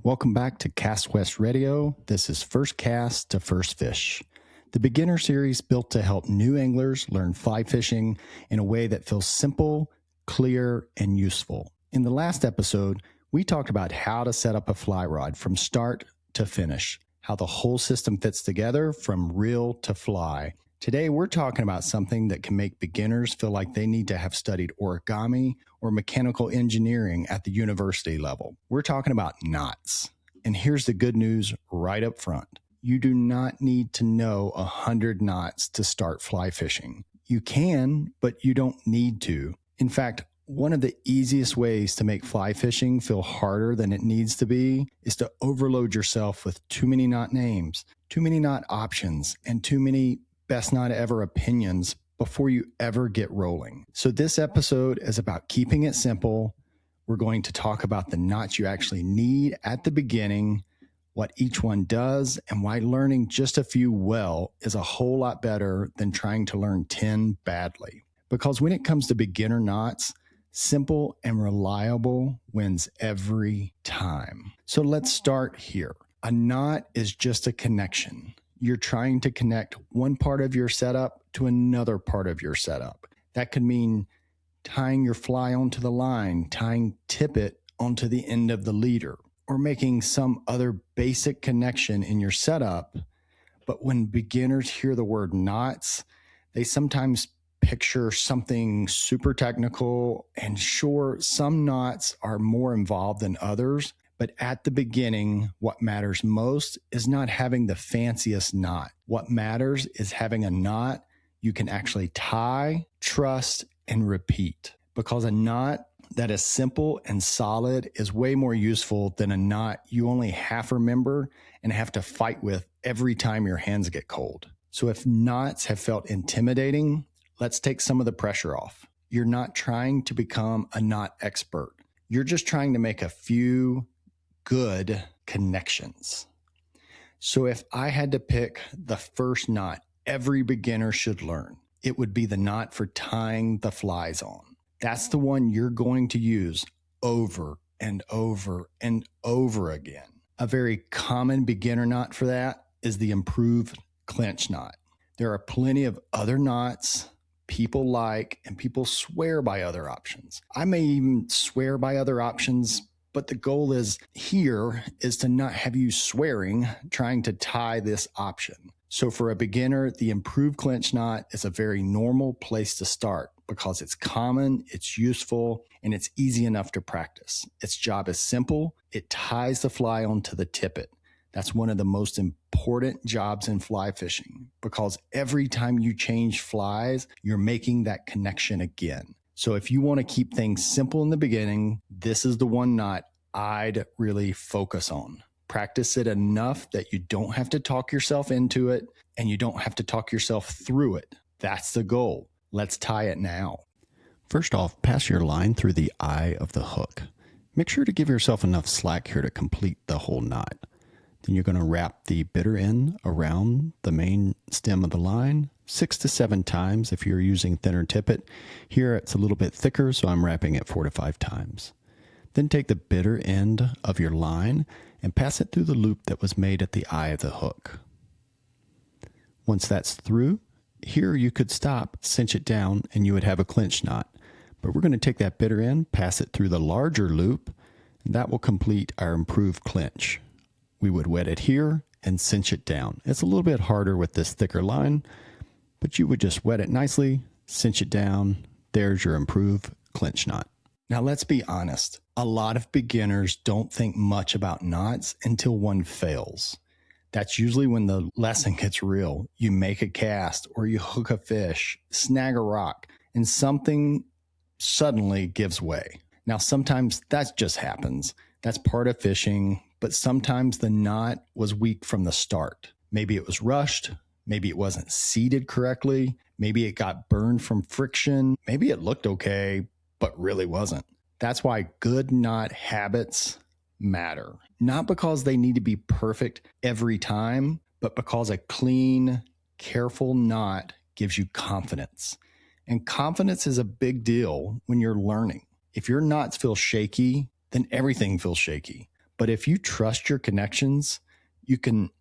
Welcome back to Cast West Radio. This is First Cast to First Fish, the beginner series built to help new anglers learn fly fishing in a way that feels simple, clear, and useful. In the last episode, we talked about how to set up a fly rod from start to finish, how the whole system fits together from reel to fly. Today, we're talking about something that can make beginners feel like they need to have studied origami or mechanical engineering at the university level. We're talking about knots. And here's the good news right up front. You do not need to know 100 knots to start fly fishing. You can, but you don't need to. In fact, one of the easiest ways to make fly fishing feel harder than it needs to be is to overload yourself with too many knot names, too many knot options, and too many best not ever opinions before you ever get rolling. So this episode is about keeping it simple. We're going to talk about the knots you actually need at the beginning, what each one does, and why learning just a few well is a whole lot better than trying to learn 10 badly. Because when it comes to beginner knots, simple and reliable wins every time. So let's start here. A knot is just a connection. You're trying to connect one part of your setup to another part of your setup. That could mean tying your fly onto the line, tying tippet onto the end of the leader, or making some other basic connection in your setup. But when beginners hear the word knots, they sometimes picture something super technical, and sure, some knots are more involved than others. But at the beginning, what matters most is not having the fanciest knot. What matters is having a knot you can actually tie, trust, and repeat. Because a knot that is simple and solid is way more useful than a knot you only half remember and have to fight with every time your hands get cold. So if knots have felt intimidating, let's take some of the pressure off. You're not trying to become a knot expert. You're just trying to make a few good connections. So if I had to pick the first knot every beginner should learn, it would be the knot for tying the flies on. That's the one you're going to use over and over and over again. A very common beginner knot for that is the improved clinch knot. There are plenty of other knots people like, and people swear by other options. I may even swear by other options, but the goal is to not have you swearing trying to tie this option. So for a beginner, the improved clinch knot is a very normal place to start because it's common, it's useful, and it's easy enough to practice. Its job is simple. It ties the fly onto the tippet. That's one of the most important jobs in fly fishing because every time you change flies, you're making that connection again. So if you want to keep things simple in the beginning, this is the one knot I'd really focus on. Practice it enough that you don't have to talk yourself into it and you don't have to talk yourself through it. That's the goal. Let's tie it now. First off, pass your line through the eye of the hook. Make sure to give yourself enough slack here to complete the whole knot. Then you're going to wrap the bitter end around the main stem of the line 6 to 7 times if you're using thinner tippet. Here it's a little bit thicker, so I'm wrapping it 4 to 5 times. Then take the bitter end of your line and pass it through the loop that was made at the eye of the hook. Once that's through, here you could stop, cinch it down, and you would have a clinch knot. But we're going to take that bitter end, pass it through the larger loop, and that will complete our improved clinch. We would wet it here and cinch it down. It's a little bit harder with this thicker line, but you would just wet it nicely, cinch it down. There's your improved clinch knot. Now let's be honest. A lot of beginners don't think much about knots until one fails. That's usually when the lesson gets real. You make a cast or you hook a fish, snag a rock, and something suddenly gives way. Now sometimes that just happens. That's part of fishing, but sometimes the knot was weak from the start. Maybe it was rushed. Maybe it wasn't seated correctly. Maybe it got burned from friction. Maybe it looked okay, but really wasn't. That's why good knot habits matter. Not because they need to be perfect every time, but because a clean, careful knot gives you confidence. And confidence is a big deal when you're learning. If your knots feel shaky, then everything feels shaky. But if you trust your connections, you can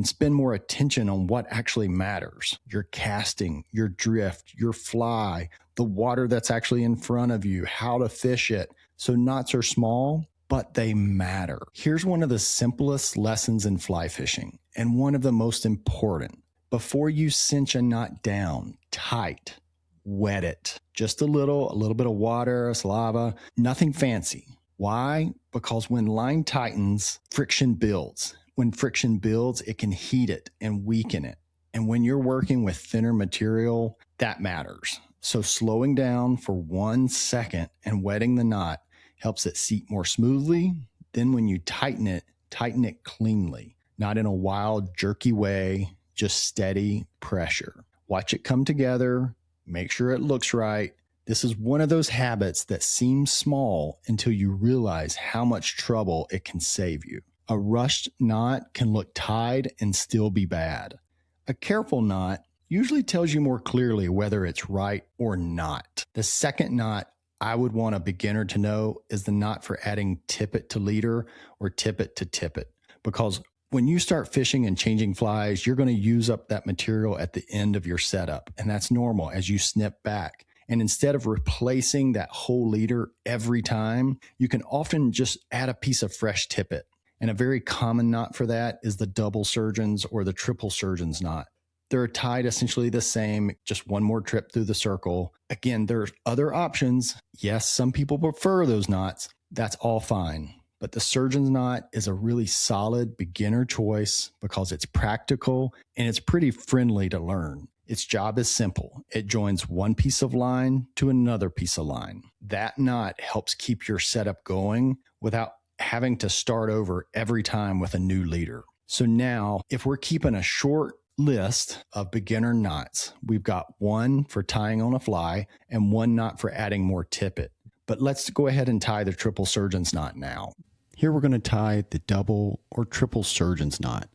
spend more attention on what actually matters. Your casting, your drift, your fly, the water that's actually in front of you, how to fish it. So knots are small, but they matter. Here's one of the simplest lessons in fly fishing, and one of the most important. Before you cinch a knot down tight, wet it. Just a little bit of water, saliva, nothing fancy. Why? Because when line tightens, friction builds. When friction builds, it can heat it and weaken it. And when you're working with thinner material, that matters. So slowing down for 1 second and wetting the knot helps it seat more smoothly. Then when you tighten it cleanly, not in a wild, jerky way, just steady pressure. Watch it come together. Make sure it looks right. This is one of those habits that seems small until you realize how much trouble it can save you. A rushed knot can look tied and still be bad. A careful knot usually tells you more clearly whether it's right or not. The second knot I would want a beginner to know is the knot for adding tippet to leader or tippet to tippet. Because when you start fishing and changing flies, you're going to use up that material at the end of your setup. And that's normal as you snip back. And instead of replacing that whole leader every time, you can often just add a piece of fresh tippet. And a very common knot for that is the double surgeons or the triple surgeons knot. They're tied essentially the same, just one more trip through the circle. Again, there's other options. Yes, some people prefer those knots. That's all fine. But the surgeon's knot is a really solid beginner choice because it's practical and it's pretty friendly to learn. Its job is simple. It joins one piece of line to another piece of line. That knot helps keep your setup going without having to start over every time with a new leader. So now, if we're keeping a short list of beginner knots, we've got one for tying on a fly and one knot for adding more tippet. But let's go ahead and tie the triple surgeon's knot now. Here we're going to tie the double or triple surgeon's knot.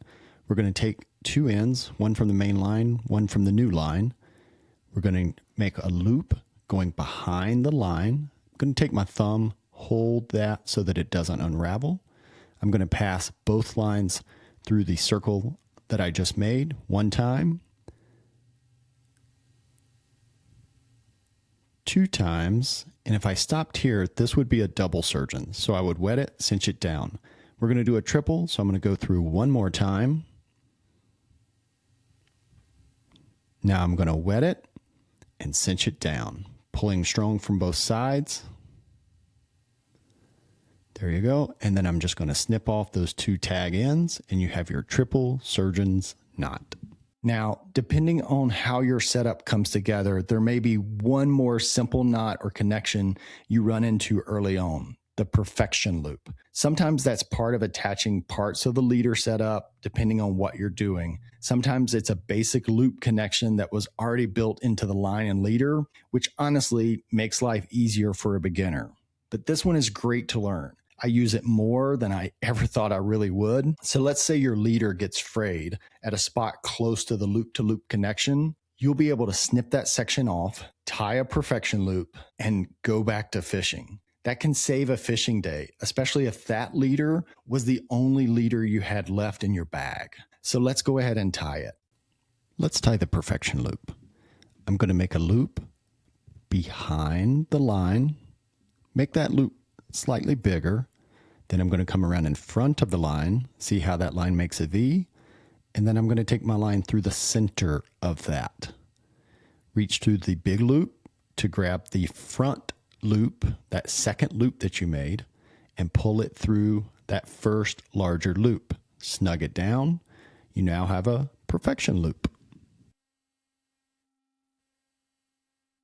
We're going to take two ends, one from the main line, one from the new line. We're going to make a loop going behind the line. I'm going to take my thumb, hold that so that it doesn't unravel. I'm going to pass both lines through the circle that I just made one time, 2 times, and if I stopped here, this would be a double surgeon. So I would wet it, cinch it down. We're going to do a triple, so I'm going to go through one more time. Now I'm going to wet it and cinch it down, pulling strong from both sides. There you go. And then I'm just going to snip off those 2 tag ends and you have your triple surgeon's knot. Now, depending on how your setup comes together, there may be one more simple knot or connection you run into early on, the perfection loop. Sometimes that's part of attaching parts of the leader setup, depending on what you're doing. Sometimes it's a basic loop connection that was already built into the line and leader, which honestly makes life easier for a beginner. But this one is great to learn. I use it more than I ever thought I really would. So let's say your leader gets frayed at a spot close to the loop-to-loop connection. You'll be able to snip that section off, tie a perfection loop, and go back to fishing. That can save a fishing day, especially if that leader was the only leader you had left in your bag. So let's go ahead and tie it. Let's tie the perfection loop. I'm going to make a loop behind the line, make that loop slightly bigger. Then I'm going to come around in front of the line, see how that line makes a V, and then I'm going to take my line through the center of that. Reach through the big loop to grab the front loop, that second loop that you made, and pull it through that first larger loop. Snug it down. You now have a perfection loop.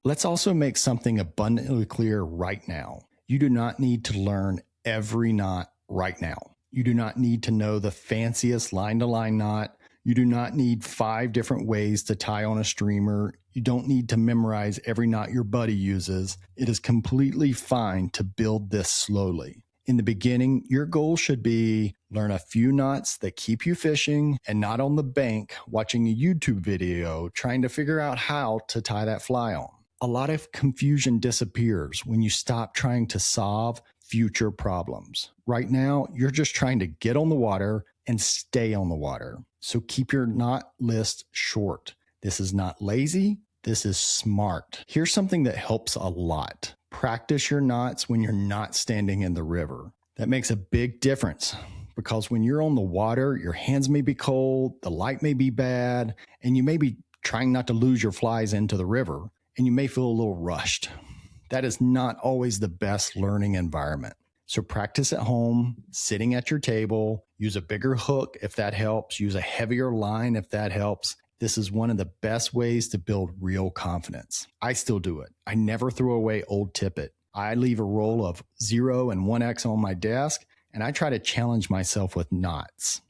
Let's also make something abundantly clear right now. You do not need to learn every knot right now. You do not need to know the fanciest line-to-line knot. You do not need 5 different ways to tie on a streamer. You don't need to memorize every knot your buddy uses. It is completely fine to build this slowly. In the beginning, your goal should be learn a few knots that keep you fishing and not on the bank watching a YouTube video trying to figure out how to tie that fly on. A lot of confusion disappears when you stop trying to solve future problems. Right now, you're just trying to get on the water and stay on the water. So keep your knot list short. This is not lazy. This is smart. Here's something that helps a lot. Practice your knots when you're not standing in the river. That makes a big difference because when you're on the water, your hands may be cold, the light may be bad, and you may be trying not to lose your flies into the river, and you may feel a little rushed. That is not always the best learning environment. So practice at home, sitting at your table, use a bigger hook if that helps, use a heavier line if that helps. This is one of the best ways to build real confidence. I still do it. I never throw away old tippet. I leave a roll of 0 and 1X on my desk, and I try to challenge myself with knots.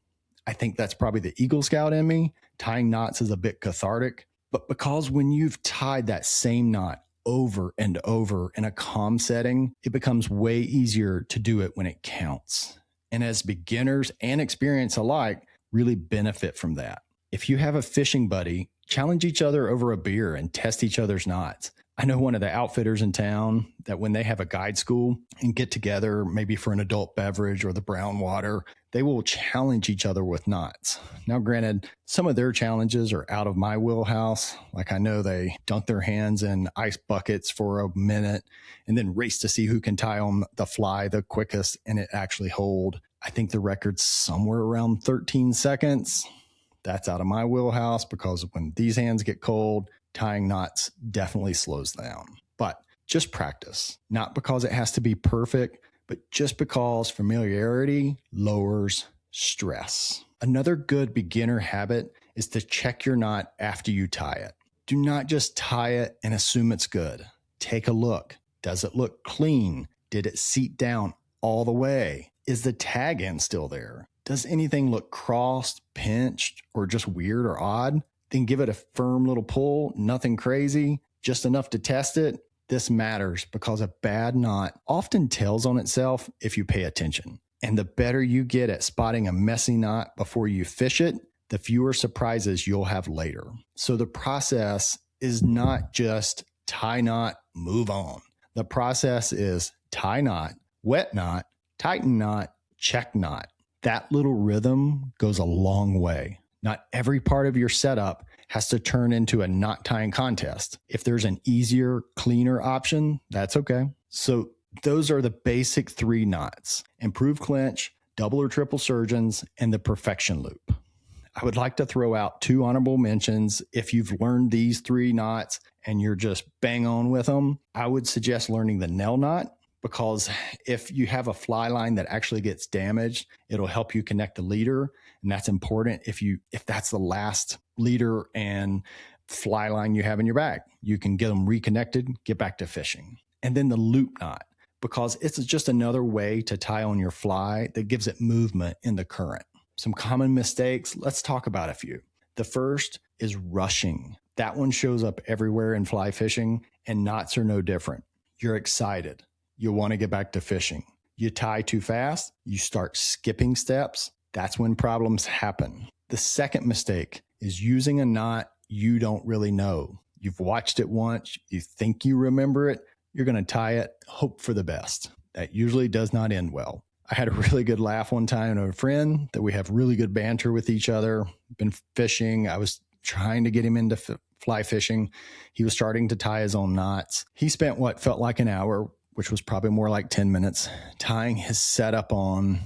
I think that's probably the Eagle Scout in me. Tying knots is a bit cathartic, but because when you've tied that same knot over and over in a calm setting, it becomes way easier to do it when it counts. And as beginners and experienced alike, really benefit from that. If you have a fishing buddy, challenge each other over a beer and test each other's knots. I know one of the outfitters in town that when they have a guide school and get together, maybe for an adult beverage or the brown water, they will challenge each other with knots. Now, granted, some of their challenges are out of my wheelhouse. Like I know they dunk their hands in ice buckets for a minute and then race to see who can tie on the fly the quickest and it actually hold. I think the record's somewhere around 13 seconds. That's out of my wheelhouse because when these hands get cold, tying knots definitely slows down. But just practice, not because it has to be perfect, but just because familiarity lowers stress. Another good beginner habit is to check your knot after you tie it. Do not just tie it and assume it's good. Take a look. Does it look clean? Did it seat down all the way? Is the tag end still there? Does anything look crossed, pinched, or just weird or odd? Then give it a firm little pull, nothing crazy, just enough to test it. This matters because a bad knot often tells on itself if you pay attention. And the better you get at spotting a messy knot before you fish it, the fewer surprises you'll have later. So the process is not just tie knot, move on. The process is tie knot, wet knot, tighten knot, check knot. That little rhythm goes a long way. Not every part of your setup has to turn into a knot tying contest. If there's an easier, cleaner option, that's okay. So those are the basic 3 knots: improve clinch, double or triple surgeons, and the perfection loop. I would like to throw out 2 honorable mentions. If you've learned these 3 knots and you're just bang on with them, I would suggest learning the nail knot, because if you have a fly line that actually gets damaged, it'll help you connect the leader. And that's important if that's the last leader and fly line you have in your bag. You can get them reconnected, get back to fishing. And then the loop knot, because it's just another way to tie on your fly that gives it movement in the current. Some common mistakes, let's talk about a few. The first is rushing. That one shows up everywhere in fly fishing, and knots are no different. You're excited. You want to get back to fishing. You tie too fast, you start skipping steps. That's when problems happen. The second mistake is using a knot you don't really know. You've watched it once, you think you remember it, you're going to tie it, hope for the best. That usually does not end well. I had a really good laugh one time with a friend that we have really good banter with each other. Been fishing. I was trying to get him into fly fishing. He was starting to tie his own knots. He spent what felt like an hour, which was probably more like 10 minutes, tying his setup on.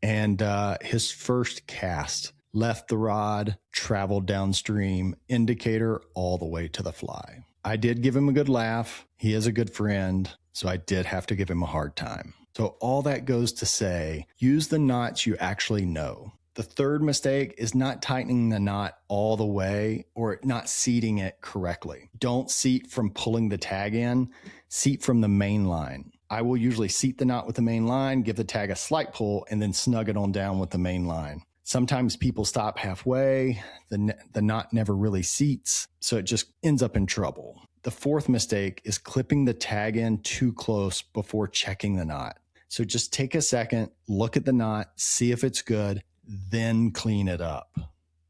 And his first cast left the rod, traveled downstream, indicator all the way to the fly. I did give him a good laugh. He is a good friend, so I did have to give him a hard time. So all that goes to say, use the knots you actually know. The third mistake is not tightening the knot all the way or not seating it correctly. Don't seat from pulling the tag in, seat from the main line. I will usually seat the knot with the main line, give the tag a slight pull, and then snug it on down with the main line. Sometimes people stop halfway, the knot never really seats, so it just ends up in trouble. The fourth mistake is clipping the tag in too close before checking the knot. So just take a second, look at the knot, see if it's good, then clean it up.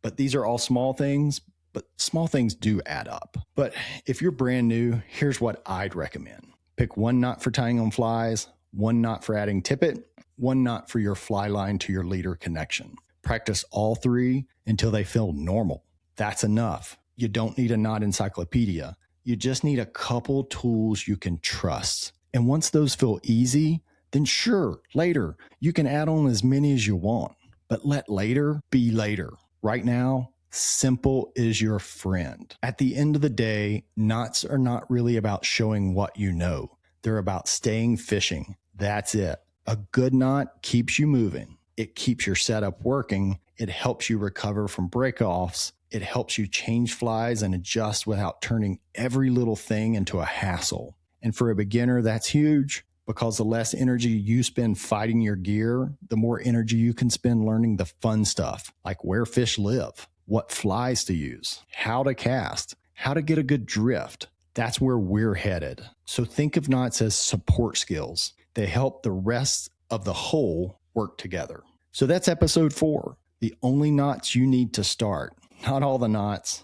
But these are all small things, but small things do add up. But if you're brand new, here's what I'd recommend. Pick one knot for tying on flies, one knot for adding tippet, one knot for your fly line to your leader connection. Practice all three until they feel normal. That's enough. You don't need a knot encyclopedia. You just need a couple tools you can trust. And once those feel easy, then sure, later, you can add on as many as you want. But let later be later. Right now, simple is your friend. At the end of the day, knots are not really about showing what you know. They're about staying fishing. That's it. A good knot keeps you moving. It keeps your setup working. It helps you recover from breakoffs. It helps you change flies and adjust without turning every little thing into a hassle. And for a beginner, that's huge, because the less energy you spend fighting your gear, the more energy you can spend learning the fun stuff, like where fish live, what flies to use, how to cast, how to get a good drift. That's where we're headed. So think of knots as support skills. They help the rest of the whole work together. So that's episode 4, the only knots you need to start. Not all the knots,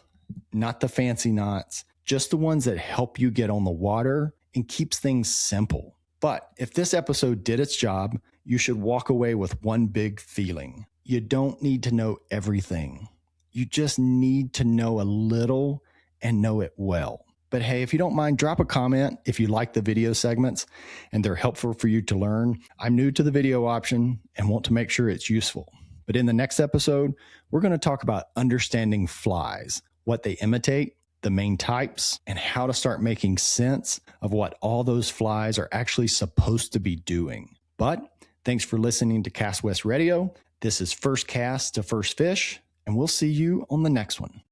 not the fancy knots, just the ones that help you get on the water and keeps things simple. But if this episode did its job, you should walk away with one big feeling. You don't need to know everything. You just need to know a little and know it well. But hey, if you don't mind, drop a comment if you like the video segments and they're helpful for you to learn. I'm new to the video option and want to make sure it's useful. But in the next episode, we're going to talk about understanding flies, what they imitate, the main types, and how to start making sense of what all those flies are actually supposed to be doing. But thanks for listening to Cast West Radio. This is First Cast to First Fish, and we'll see you on the next one.